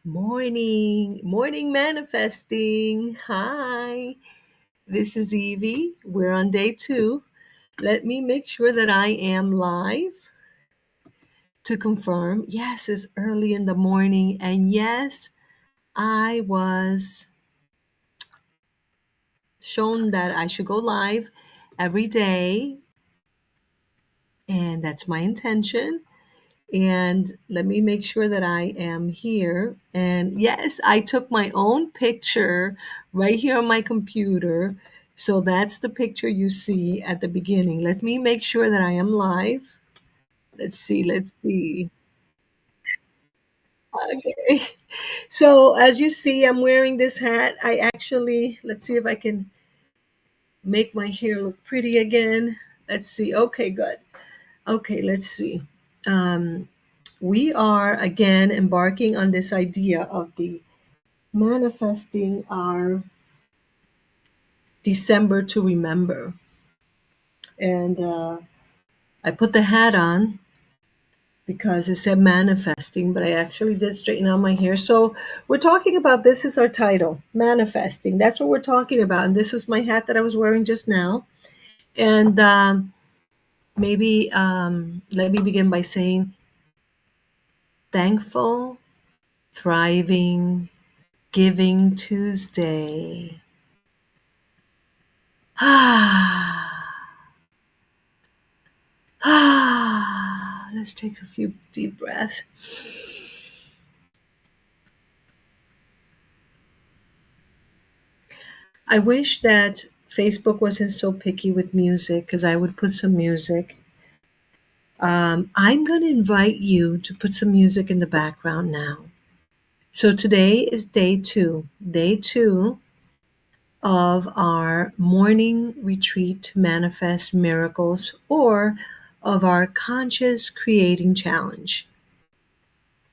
MoneyScripting. Morning manifesting. Hi, this is Evie. We're on day 2. Let me make sure that I am live to confirm. Yes, it's early in the morning, and yes, I was shown that I should go live every day, and that's my intention. And let me make sure that I am here. And yes, I took my own picture right here on my computer. So that's the picture you see at the beginning. Let me make sure that I am live. Let's see. Okay. So as you see, I'm wearing this hat. I actually, let's see if I can make my hair look pretty again. Let's see. Okay, good. Okay, let's see. Um, we are again embarking on this idea of the manifesting our December to remember. And I put the hat on because it said manifesting, but I actually did straighten out my hair. So we're talking about this is our title, manifesting. That's what we're talking about. And this is my hat that I was wearing just now. And maybe let me begin by saying thankful, thriving, Giving Tuesday. Let's take a few deep breaths. I wish that Facebook wasn't so picky with music because I would put some music. I'm going to invite you to put some music in the background now. So today is day two of our morning retreat to manifest miracles or of our conscious creating challenge.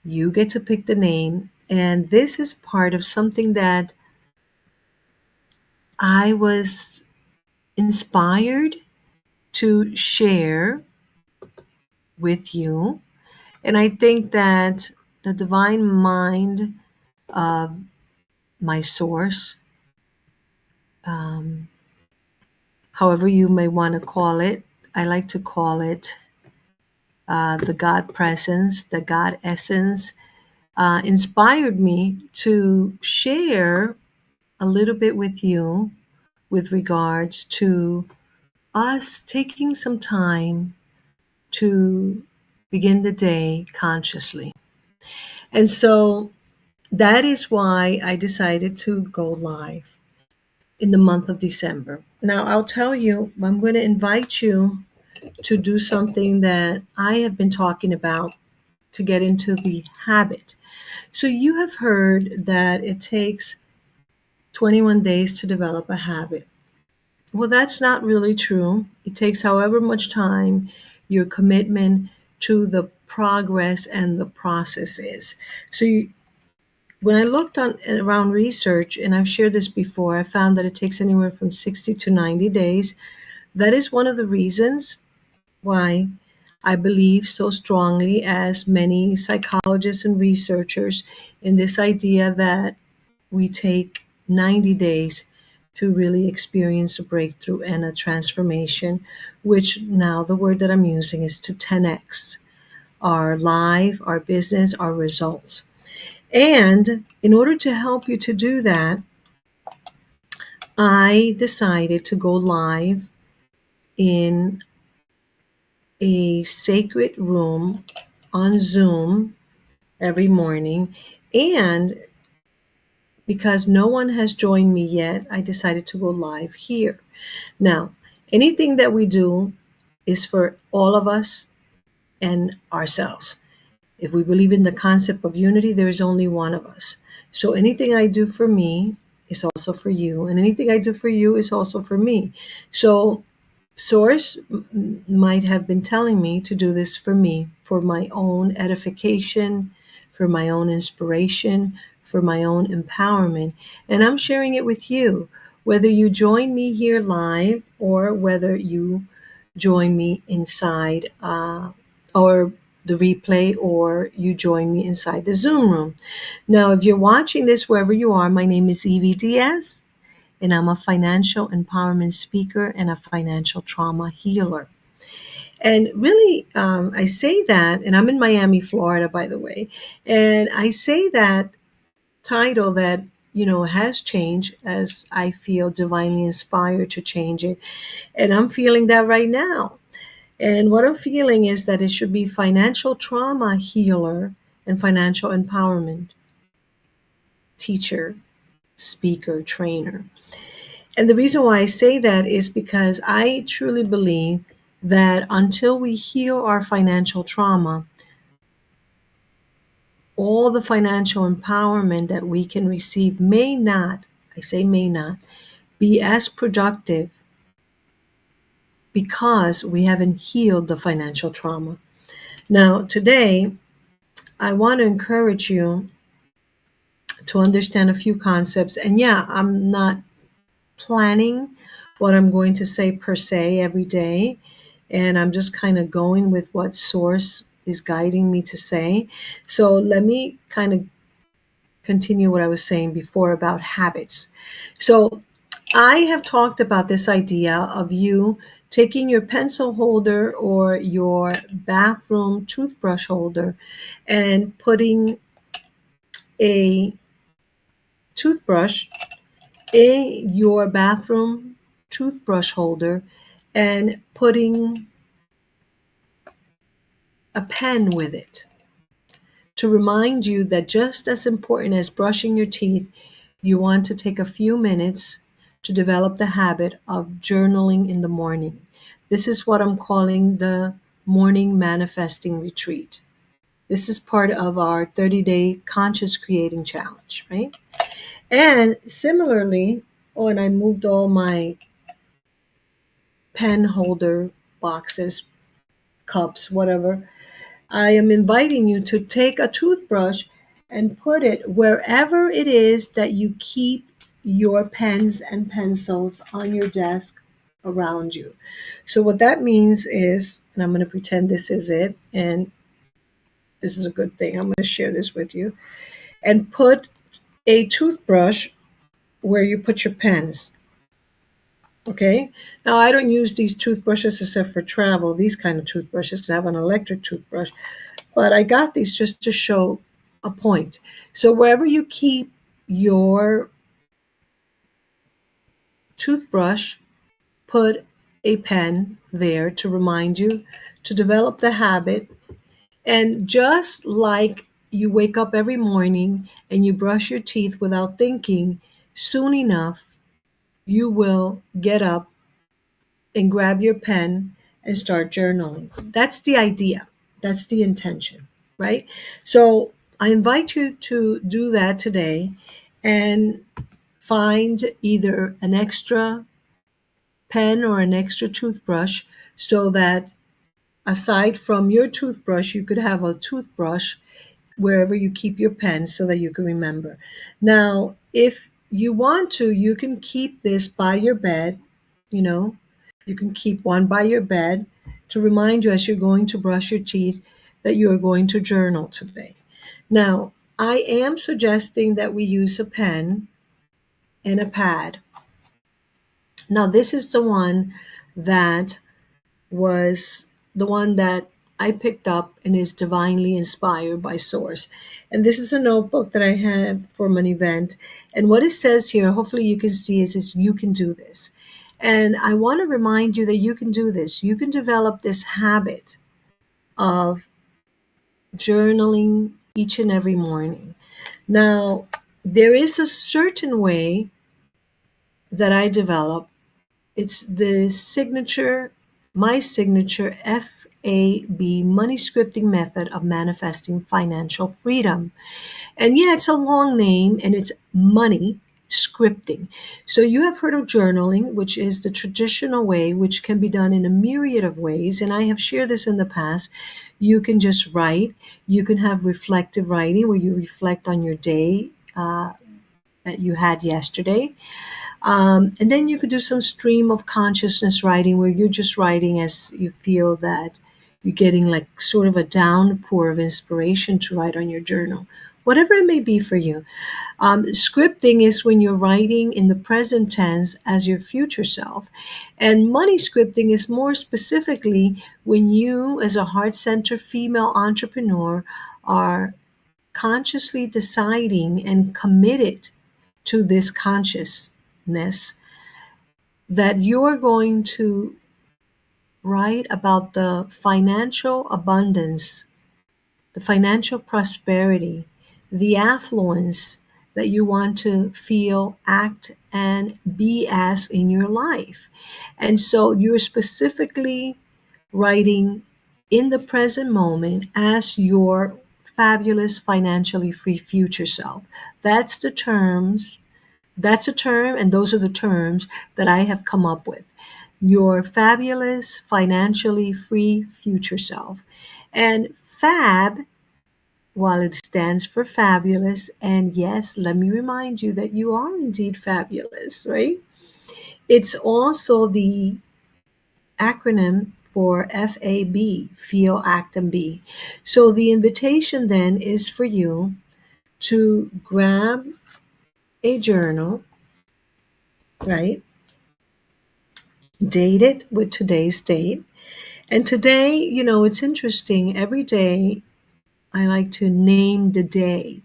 You get to pick the name, and this is part of something that I was inspired to share with you. And I think that the divine mind of my source, um, however you may want to call it, I like to call it the God presence, the God essence, inspired me to share a little bit with you with regards to us taking some time to begin the day consciously. And so that is why I decided to go live in the month of December. Now, I'll tell you, I'm going to invite you to do something that I have been talking about to get into the habit. So, you have heard that it takes 21 days to develop a habit. Well, that's not really true. It takes however much time your commitment to the progress and the process is. So, when I looked on around research, and I've shared this before, I found that it takes anywhere from 60 to 90 days. That is one of the reasons why I believe so strongly, as many psychologists and researchers, in this idea that we take 90 days to really experience a breakthrough and a transformation, which now the word that I'm using is to 10x our life, our business, our results. And in order to help you to do that, I decided to go live in a sacred room on Zoom every morning. And because no one has joined me yet, I decided to go live here. Now, anything that we do is for all of us and ourselves. If we believe in the concept of unity, there is only one of us. So anything I do for me is also for you, and anything I do for you is also for me. So Source might have been telling me to do this for me, for my own edification, for my own inspiration, for my own empowerment, and I'm sharing it with you. whether you join me here live or whether you join me inside or the replay or you join me inside the Zoom room. Now, if you're watching this wherever you are, my name is Evie Diaz, and I'm a financial empowerment speaker and a financial trauma healer. And really, I say that, and I'm in Miami, Florida, by the way, and I say that title that has changed as I feel divinely inspired to change it, and I'm feeling that right now. And what I'm feeling is that it should be financial trauma healer and financial empowerment teacher, speaker, trainer. And the reason why I say that is because I truly believe that until we heal our financial trauma, all the financial empowerment that we can receive may not, I say may not, be as productive because we haven't healed the financial trauma. Now, today, I want to encourage you to understand a few concepts. And yeah, I'm not planning what I'm going to say per se every day. And I'm just kind of going with what source is guiding me to say. So let me kind of continue what I was saying before about habits. So I have talked about this idea of you taking your pencil holder or your bathroom toothbrush holder and putting a toothbrush in your bathroom toothbrush holder and putting a pen with it to remind you that just as important as brushing your teeth, you want to take a few minutes to develop the habit of journaling in the morning. This is what I'm calling the morning manifesting retreat. This is part of our 30-day conscious creating challenge, right? And similarly, when I moved all my pen holder boxes, cups, whatever, I am inviting you to take a toothbrush and put it wherever it is that you keep your pens and pencils on your desk around you. So, what that means is, and I'm going to pretend this is it, and this is a good thing, I'm going to share this with you, and put a toothbrush where you put your pens. Okay. Now I don't use these toothbrushes except for travel. These kind of toothbrushes, 'cause I have an electric toothbrush, but I got these just to show a point. So wherever you keep your toothbrush, put a pen there to remind you to develop the habit. And just like you wake up every morning and you brush your teeth without thinking, soon enough you will get up and grab your pen and start journaling. That's the idea. That's the intention, right? So I invite you to do that today and find either an extra pen or an extra toothbrush so that aside from your toothbrush, you could have a toothbrush wherever you keep your pen so that you can remember. Now, if you want to, you can keep this by your bed, you know, you can keep one by your bed to remind you as you're going to brush your teeth that you are going to journal today. Now, I am suggesting that we use a pen and a pad. Now, this is the one that was the one that I picked up and is divinely inspired by source. And this is a notebook that I had from an event. And what it says here, hopefully you can see, is you can do this. And I want to remind you that you can do this. You can develop this habit of journaling each and every morning. Now, there is a certain way that I develop. It's the signature, my signature F.A.B. MoneyScripting Method of manifesting financial freedom. And yeah, it's a long name and it's money scripting. So you have heard of journaling, which is the traditional way, which can be done in a myriad of ways. And I have shared this in the past. You can just write. You can have reflective writing where you reflect on your day that you had yesterday. And then you could do some stream of consciousness writing where you're just writing as you feel that you're getting like sort of a downpour of inspiration to write on your journal, whatever it may be for you. Scripting is when you're writing in the present tense as your future self. And money scripting is more specifically when you, as a heart centered female entrepreneur, are consciously deciding and committed to this consciousness that you're going to write about the financial abundance, the financial prosperity, the affluence that you want to feel, act, and be as in your life. And so you're specifically writing in the present moment as your fabulous, financially free future self. That's the terms that's a term, and those are the terms that I have come up with. Your fabulous, financially free future self. And FAB, while it stands for fabulous, and yes, let me remind you that you are indeed fabulous, right? It's also the acronym for FAB, Feel, Act, and Be. So the invitation then is for you to grab a journal, right? Date it with today's date. And today, it's interesting. Every day, I like to name the day.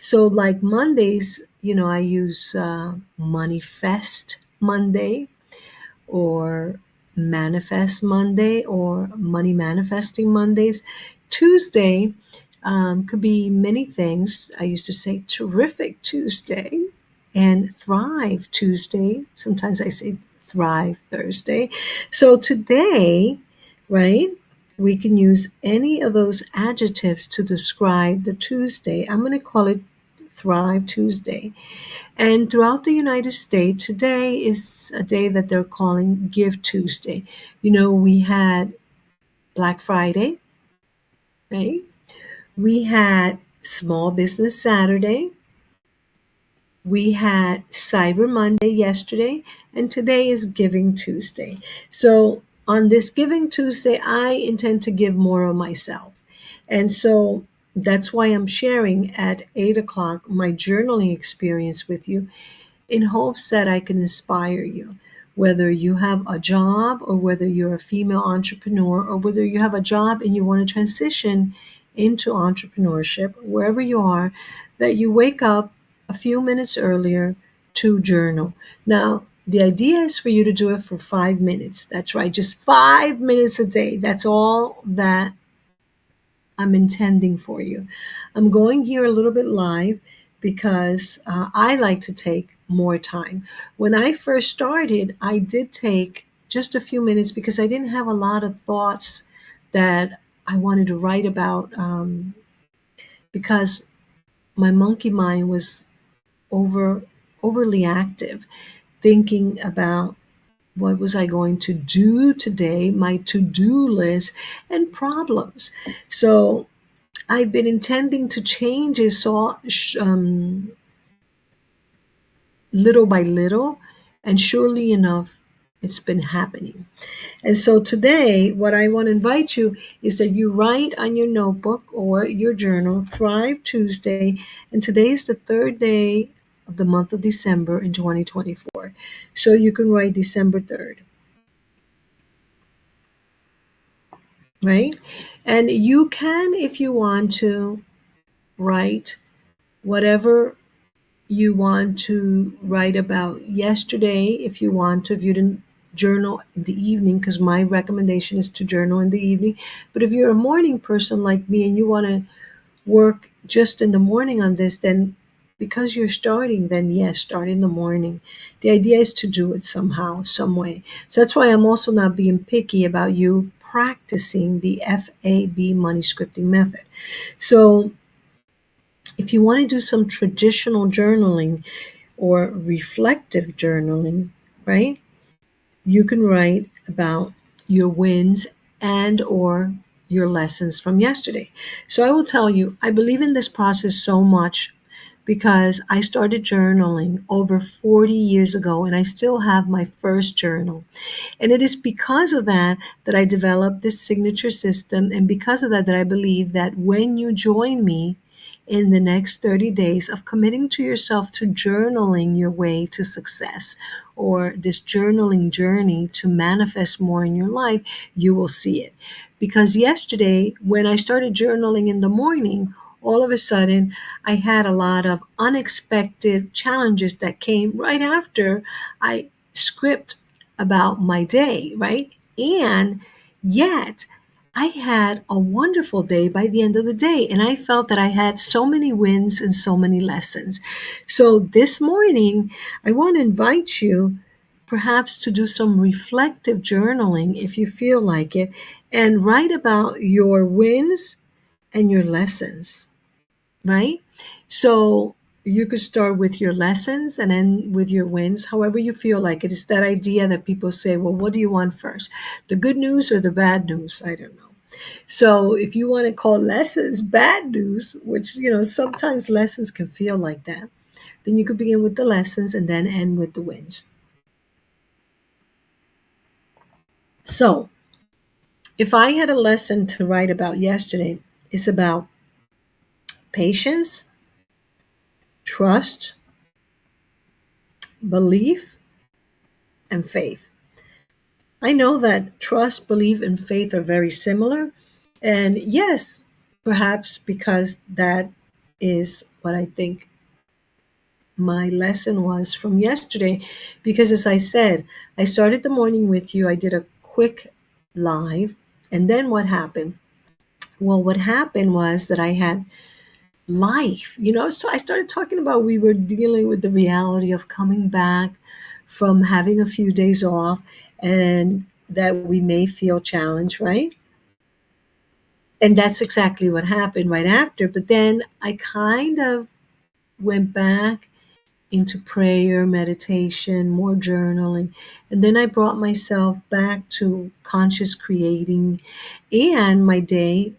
So, like Mondays, I use Manifest Monday or Manifest Monday or Money Manifesting Mondays. Tuesday could be many things. I used to say Terrific Tuesday and Thrive Tuesday. Sometimes I say Thrive Thursday. So today, right, we can use any of those adjectives to describe the Tuesday. I'm going to call it Thrive Tuesday. And throughout the United States, today is a day that they're calling Give Tuesday. We had Black Friday, right? We had Small Business Saturday. We had Cyber Monday yesterday, and today is Giving Tuesday. So, on this Giving Tuesday, I intend to give more of myself. And so, that's why I'm sharing at 8 o'clock my journaling experience with you in hopes that I can inspire you. Whether you have a job or whether you're a female entrepreneur or whether you have a job and you want to transition into entrepreneurship, wherever you are, that you wake up a few minutes earlier to journal. Now, the idea is for you to do it for 5 minutes. That's right, just 5 minutes a day. That's all that I'm intending for you. I'm going here a little bit live because I like to take more time. When I first started, I did take just a few minutes because I didn't have a lot of thoughts that I wanted to write about because my monkey mind was overly active, thinking about what was I going to do today, my to-do list, and problems. So I've been intending to change it so little by little, and surely enough, it's been happening. And so today, what I want to invite you is that you write on your notebook or your journal, Thrive Tuesday, and today is the third day of the month of December in 2024. So you can write December 3rd, right? And you can, if you want to, write whatever you want to write about yesterday if you want to, if you didn't journal in the evening, because my recommendation is to journal in the evening. But if you're a morning person like me and you want to work just in the morning on this, then because you're starting, then yes, start in the morning. The idea is to do it somehow, some way. So that's why I'm also not being picky about you practicing the F.A.B. money scripting method. So if you want to do some traditional journaling or reflective journaling, right? You can write about your wins and or your lessons from yesterday. So I will tell you, I believe in this process so much because I started journaling over 40 years ago and I still have my first journal. And it is because of that that I developed this signature system. And because of that, that I believe that when you join me in the next 30 days of committing to yourself to journaling your way to success or this journaling journey to manifest more in your life, you will see it. Because yesterday, when I started journaling in the morning, all of a sudden, I had a lot of unexpected challenges that came right after I script about my day, right? And yet, I had a wonderful day by the end of the day, and I felt that I had so many wins and so many lessons. So, this morning, I want to invite you perhaps to do some reflective journaling if you feel like it, and write about your wins and your lessons, right? So you could start with your lessons and end with your wins, however you feel like it. It's that idea that people say, well, what do you want first? The good news or the bad news? I don't know. So if you want to call lessons bad news, which, sometimes lessons can feel like that, then you could begin with the lessons and then end with the wins. So if I had a lesson to write about yesterday, it's about patience, trust, belief, and faith. I know that trust, belief, and faith are very similar. And yes, perhaps because that is what I think my lesson was from yesterday. Because as I said, I started the morning with you, I did a quick live. And then what happened? Well, what happened was that I had life, so I started talking about we were dealing with the reality of coming back from having a few days off and that we may feel challenged, right? And that's exactly what happened right after. But then I kind of went back into prayer, meditation, more journaling. And then I brought myself back to conscious creating. And my day,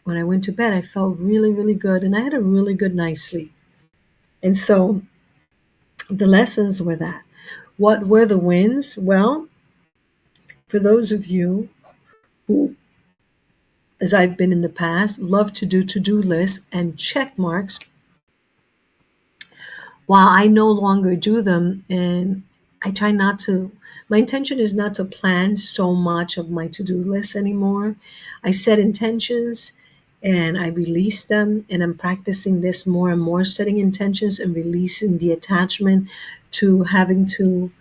when I went to bed, I felt really, really good. And I had a really good night's sleep. And so the lessons were that. What were the wins? Well, for those of you who, as I've been in the past, love to do to-do lists and check marks, while I no longer do them, and I try not to, my intention is not to plan so much of my to-do list anymore. I set intentions and I release them, and I'm practicing this more and more, setting intentions and releasing the attachment to having to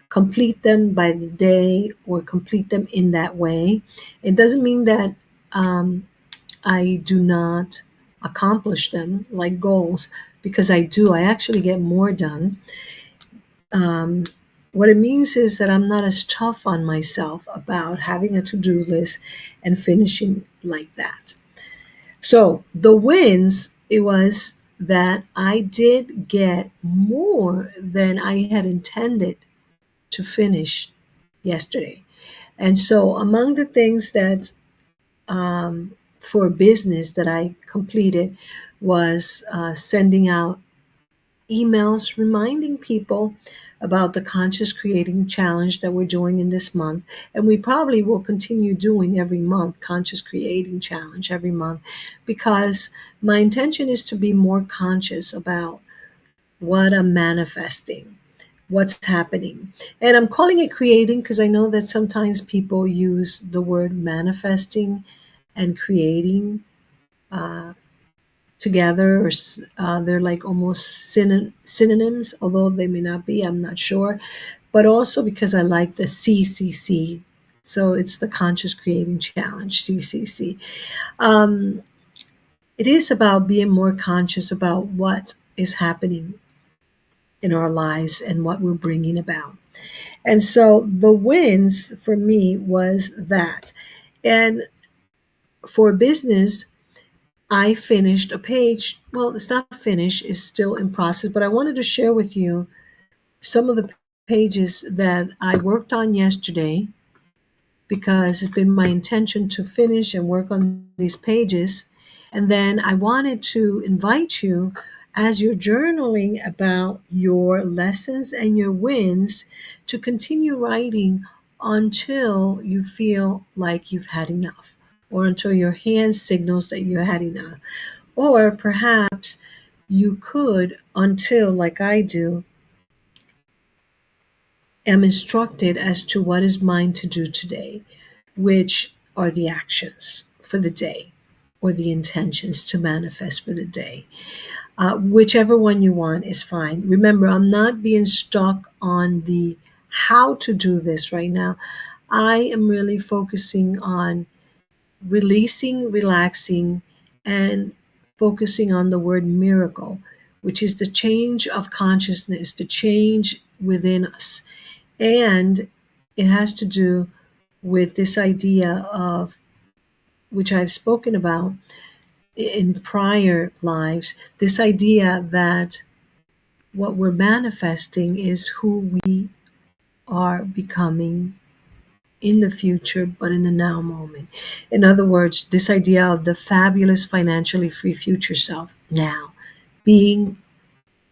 complete them by the day or complete them in that way. It doesn't mean that I do not accomplish them like goals, because I do. I actually get more done. Um, what it means is that I'm not as tough on myself about having a to do list and finishing like that. So the wins, it was that I did get more than I had intended to finish yesterday. And so, among the things that for business that I completed was sending out emails reminding people about the conscious creating challenge that we're doing in this month. And we probably will continue doing every month, conscious creating challenge every month, because my intention is to be more conscious about what I'm manifesting, what's happening. And I'm calling it creating because I know that sometimes people use the word manifesting and creating uh, together, or they're like almost synonyms, although they may not be, I'm not sure. But also because I like the CCC. So it's the Conscious Creating Challenge, CCC. Um, it is about being more conscious about what is happening in our lives and what we're bringing about. And so the wins for me was that. And for business, I finished a page. Well, it's not finished, it's still in process, but I wanted to share with you some of the pages that I worked on yesterday, because it's been my intention to finish and work on these pages. And then I wanted to invite you as you're journaling about your lessons and your wins to continue writing until you feel like you've had enough or until your hand signals that you had enough. Or perhaps you could, until, like I do, am instructed as to what is mine to do today, which are the actions for the day or the intentions to manifest for the day. Whichever one you want is fine. Remember, I'm not being stuck on the how to do this right now. I am really focusing on releasing, relaxing, and focusing on the word miracle, which is the change of consciousness, the change within us. And it has to do with this idea of, which I've spoken about in prior lives, this idea that what we're manifesting is who we are becoming in the future, but in the now moment. In other words, this idea of the fabulous, financially free future self now, being,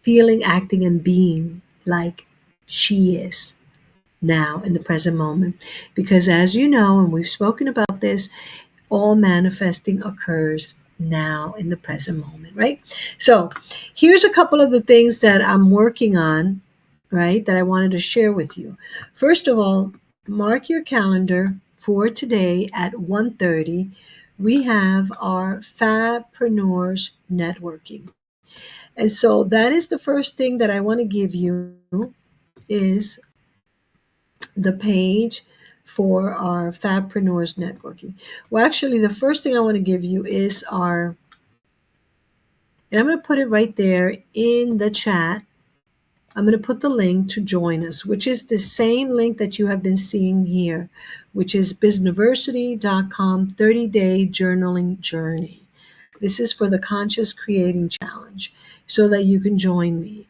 feeling, acting, and being like she is now in the present moment. Because as you know, and we've spoken about this, all manifesting occurs now in the present moment, right? So here's a couple of the things that I'm working on, right, that I wanted to share with you. First of all, mark your calendar for today at 1:30. We have our Fabpreneurs networking. And so that is the first thing that I want to give you is the page for our Fabpreneurs networking. Well, actually, the first thing I want to give you is our, and I'm going to put it right there in the chat. I'm going to put the link to join us, which is the same link that you have been seeing here, which is bizniversity.com 30-day journaling journey. This is for the Conscious Creating Challenge so that you can join me.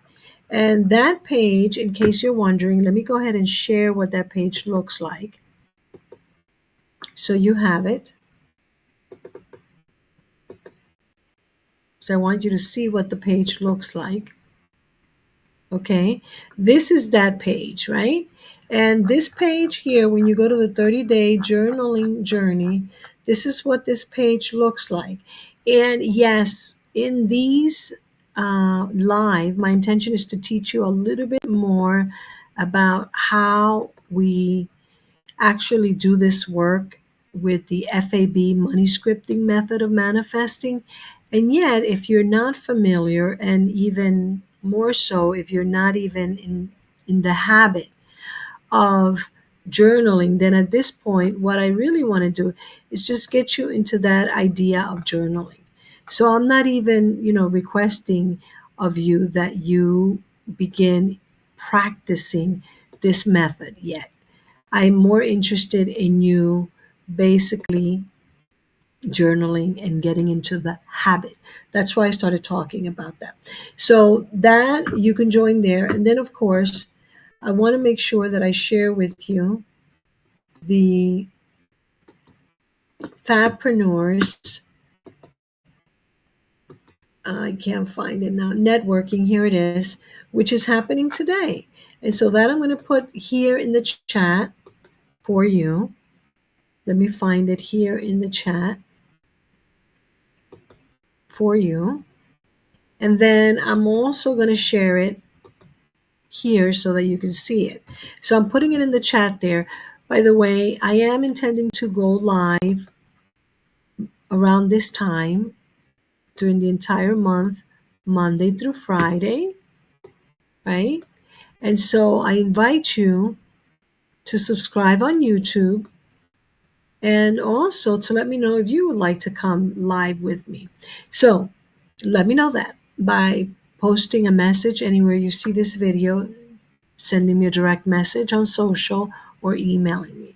And that page, in case you're wondering, let me go ahead and share what that page looks like. So you have it. So I want you to see what the page looks like. Okay, this is that page, right? And this page here, when you go to the 30-day journaling journey, this is what this page looks like. And yes, in these live, my intention is to teach you a little bit more about how we actually do this work with the F.A.B. MoneyScripting method of manifesting. And yet, if you're not familiar, and even more so, if you're not even in the habit of journaling, then at this point, what I really want to do is just get you into that idea of journaling. So I'm not even, requesting of you that you begin practicing this method yet. I'm more interested in you basically journaling and getting into the habit. That's why I started talking about that. So that you can join there. And then, of course, I want to make sure that I share with you the Fabpreneurs. I can't find it now. Networking, here it is, which is happening today. And so that I'm going to put here in the chat for you. Let me find it here in the chat for you. And then I'm also going to share it here so that you can see it. So I'm putting it in the chat there. By the way, I am intending to go live around this time during the entire month, Monday through Friday, right? And so I invite you to subscribe on YouTube and also to let me know if you would like to come live with me. So let me know that by posting a message anywhere you see this video, sending me a direct message on social, or emailing me.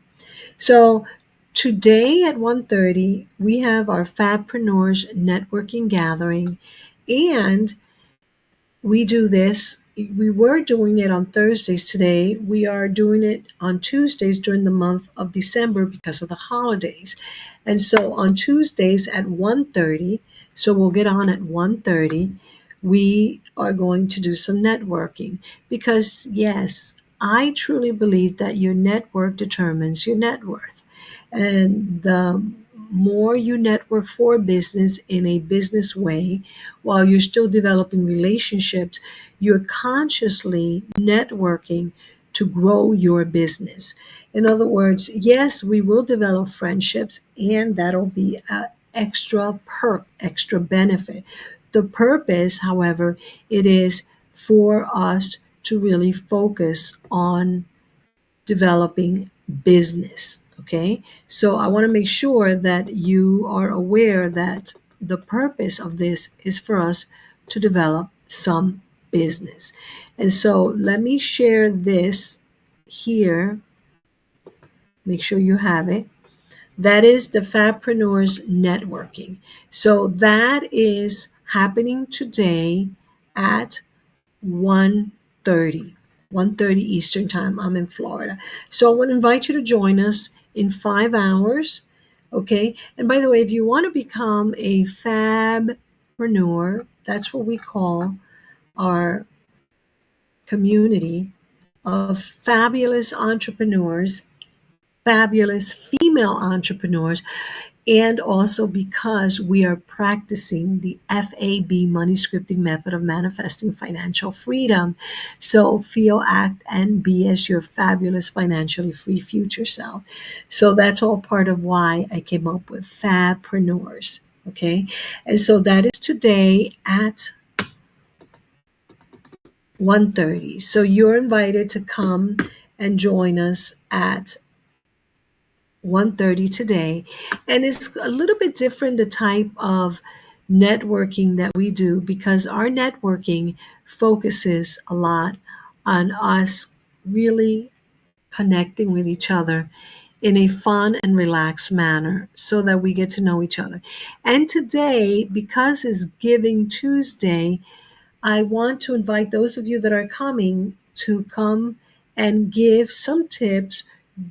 So today at 1:30, we have our Fabpreneurs networking gathering, and we do this. We were doing it on Thursdays. Today, we are doing it on Tuesdays during the month of December because of the holidays. And so on Tuesdays at 1:30, so we'll get on at 1:30, we are going to do some networking because, yes, I truly believe that your network determines your net worth. And the more you network for business in a business way, while you're still developing relationships, you're consciously networking to grow your business. In other words, yes, we will develop friendships, and that'll be an extra perk, extra benefit. The purpose, however, it is for us to really focus on developing business. Okay. So I want to make sure that you are aware that the purpose of this is for us to develop some business. And so let me share this here. Make sure you have it. That is the Fabpreneurs Networking. So that is happening today at 1:30, 1:30 Eastern time. I'm in Florida. So I want to invite you to join us in 5 hours. Okay. And by the way, if you want to become a Fabpreneur, that's what we call our community of fabulous entrepreneurs, fabulous female entrepreneurs, and also because we are practicing the F.A.B money scripting method of manifesting financial freedom. So feel, act, and be as your fabulous financially free future self. So that's all part of why I came up with Fabpreneurs. Okay. And so that is today at 1:30. So you're invited to come and join us at 1:30 today. And it's a little bit different, the type of networking that we do, because our networking focuses a lot on us really connecting with each other in a fun and relaxed manner so that we get to know each other. And today, because it's Giving Tuesday, I want to invite those of you that are coming to come and give some tips,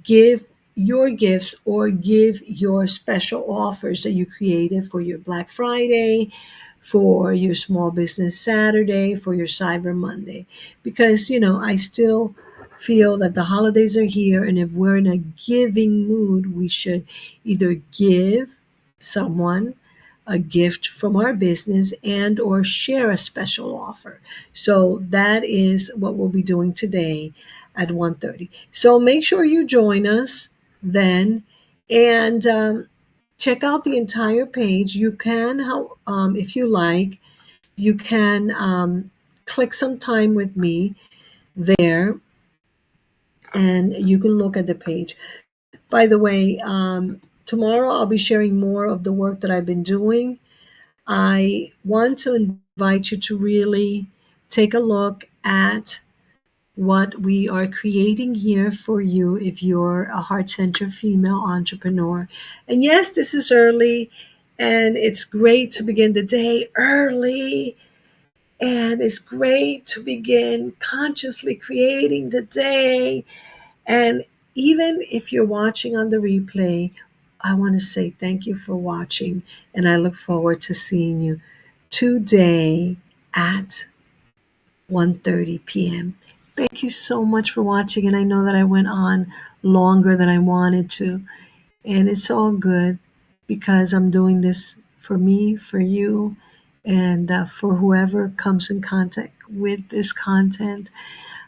give your gifts, or give your special offers that you created for your Black Friday, for your Small Business Saturday, for your Cyber Monday. Because, I still feel that the holidays are here, and if we're in a giving mood, we should either give someone a gift from our business and or share a special offer. So that is what we'll be doing today at 1:30. So make sure you join us then, and check out the entire page. You can, if you like, you can click some time with me there, and you can look at the page. By the way, tomorrow I'll be sharing more of the work that I've been doing. I want to invite you to really take a look at what we are creating here for you if you're a heart centered female entrepreneur. And yes, this is early, and it's great to begin the day early. And it's great to begin consciously creating the day. And even if you're watching on the replay, I want to say thank you for watching, and I look forward to seeing you today at 1:30 p.m. Thank you so much for watching, and I know that I went on longer than I wanted to, and it's all good because I'm doing this for me, for you, and for whoever comes in contact with this content.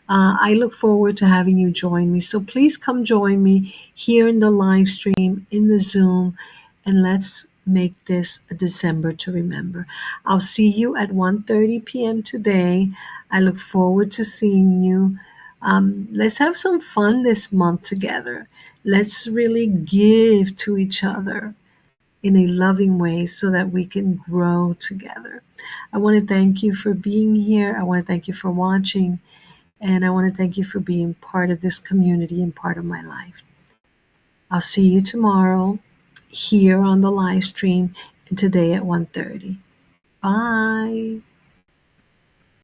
I look forward to having you join me. So please come join me here in the live stream, in the Zoom, and let's make this a December to remember. I'll see you at 1:30 p.m. today. I look forward to seeing you. Let's have some fun this month together. Let's really give to each other in a loving way so that we can grow together. I want to thank you for being here. I want to thank you for watching. And I want to thank you for being part of this community and part of my life. I'll see you tomorrow here on the live stream and today at 1:30. Bye.